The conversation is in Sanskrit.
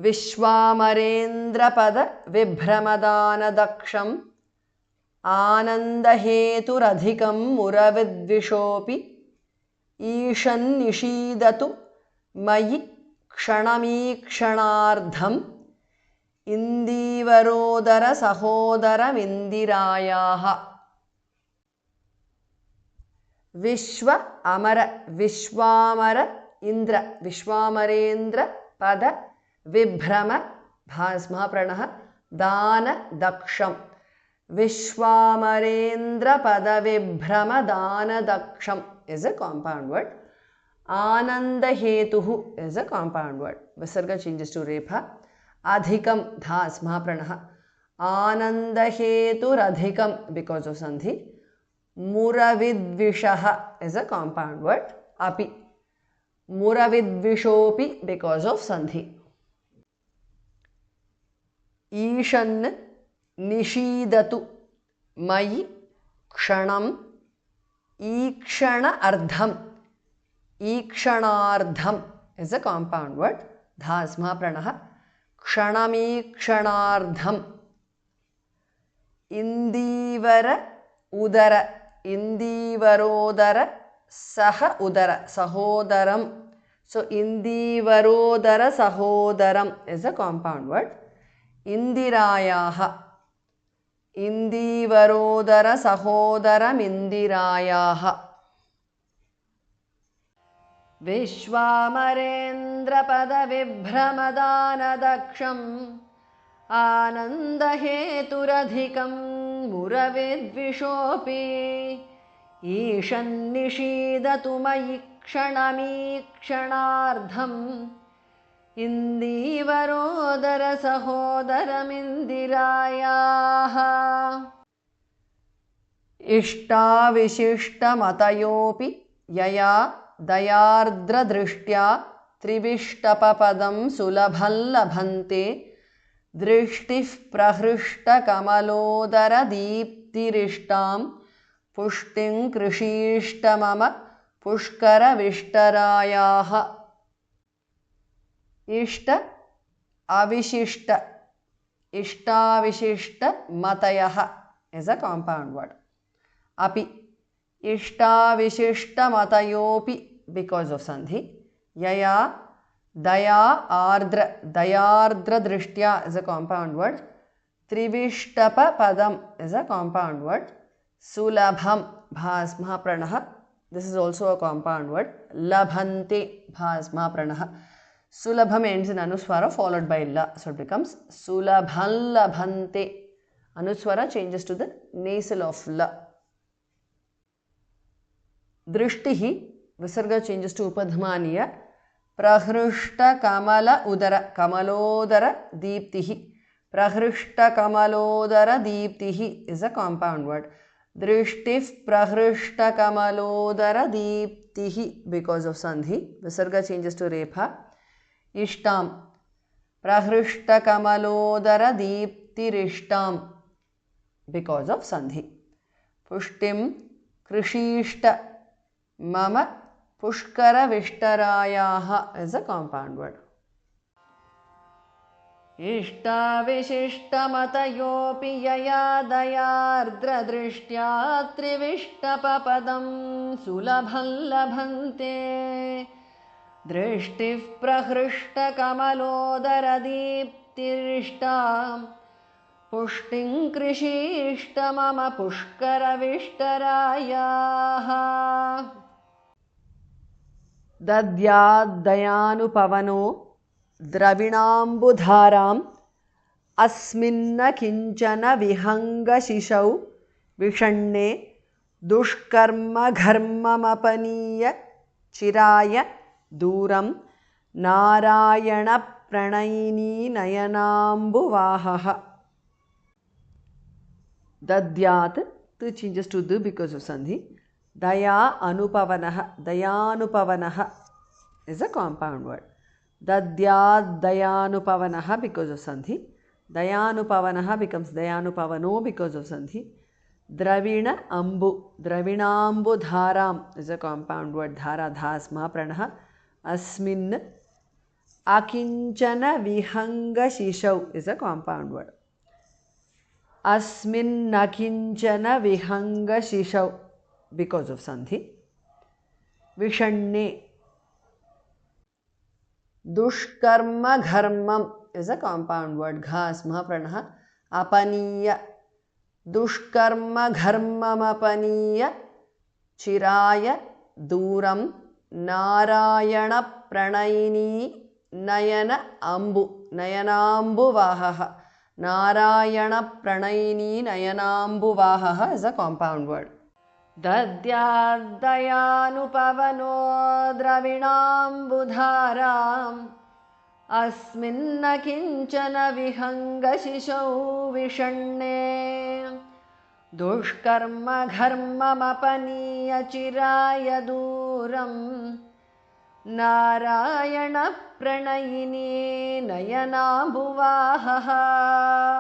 विश्वामरेन्द्रपद विभ्रमदानदक्षम् आनन्दहेतुरधिकं मुरविद्विषोऽपि ईशन्निषीदतु मयि क्षणमीक्षणार्धम् इन्दीवरोदरसहोदरमिन्दिरायाः। विश्व अमर विश्वामर इंद्र विश्वामरेन्द्र पद विभ्रम भास्मप्रणः दान दक्षम विश्वामरेन्द्र पद विभ्रम दान दक्षम is a compound word. Ananda hetuhu is a compound word. Visarga changes to repha. Adhikam dhas mahapranah. Ananda hetur adhikam because of sandhi. Muravidvishaha is a compound word. Api. Muravidvishopi because of sandhi. Ishan nishidatu mayi kshanam ikshana ardham. Ikshanardham is a compound word. Dhas mahapranah. Kshanamikshanardham. Indivara udara. Indivarodara saha udara. Sahodaram. So indivarodara sahodaram is a compound word. Indirayaha. Indivarodara sahodaram indirayaha. Vishwamarendra vibhramadana आनन्दहेतुरधिकं मुरविद्विषोऽपि ईशन्निषीदतु मयि क्षणमीक्षणार्धम् इन्दीवरोदरसहोदरमिन्दिरायाः। इष्टाविशिष्टमतयोऽपि यया दयार्द्रदृष्ट्या त्रिविष्टपपदं सुलभं लभन्ते दृष्टिः प्रहृष्टकमलोदरदीप्तिरिष्टां पुष्टिं कृषीष्ट मम पुष्करविष्टरायाः। इष्ट अविशिष्ट इष्टाविशिष्ट मतयः is a compound word. Api इष्टाविशिष्टमतयोऽपि because of sandhi. Yaya Daya ardra dayardra drishtya is a compound word. Trivishtapa padam is a compound word. Sulabham bhasma pranaha. This is also a compound word. Labhante bhasma pranaha. Sulabham ends in anuswara followed by la. So it becomes Sulabhan labhante. Anuswara changes to the nasal of la. Drishtihi. Visarga changes to upadhmaniya. Prahrushta kamala udara kamalodara deeptihi. Prahrushta kamalodara deeptihi is a compound word. Drishtif prahrushta kamalodara deeptihi because of sandhi. Visarga changes to repha. Ishtam prahrushta kamalodara deeptirishtam because of sandhi. Pushtim krishishta mama Pushkara Vishtarayaha is a compound word. Ishta Vishishta Matayopi Yaya Dayardra Drishtya Trivishtapapadam Sulabhan Labhante Drishtif Prahrushta Kamalodara Deeptirishta Pushtin Krishishta Mama Pushkara Vishtarayaha. दद्याद्दयानुपवनो द्रविणाम्बुधाराम् अस्मिन्न किञ्चन विहङ्गशिशौ विषण्णे दुष्कर्मघर्ममपनीय चिराय दूरं नारायणप्रणयिनी नयनाम्बुवाहः. दद्यात् to changes to the because of sandhi. Daya anupavanah, dayanupavanah is a compound word. Dadyad dayanupavanah because of sandhi. Dayanupavanah becomes dayanupavano because of sandhi. Dravina ambu, dravinambu dharam is a compound word. Dhara dhas mahapranah. Asmin Akinchana vihanga shishau is a compound word. Asmin akinchana vihanga shishau because of sandhi. Vishanne. Dushkarma gharmam is a compound word. Ghas mahapranah. Apaniya. Dushkarma gharmam apaniya. Chiraya duram. Narayana pranayini. Nayana ambu. Nayanambu vahaha. Narayana pranayini nayanambu vahaha is a compound word. Dadyadayanu pavano dravinambudharam asminna kinchana vihanga shishau vishanne dushkarma gharmamapaniya chiraya duram narayana pranayini nayanambuvahaha.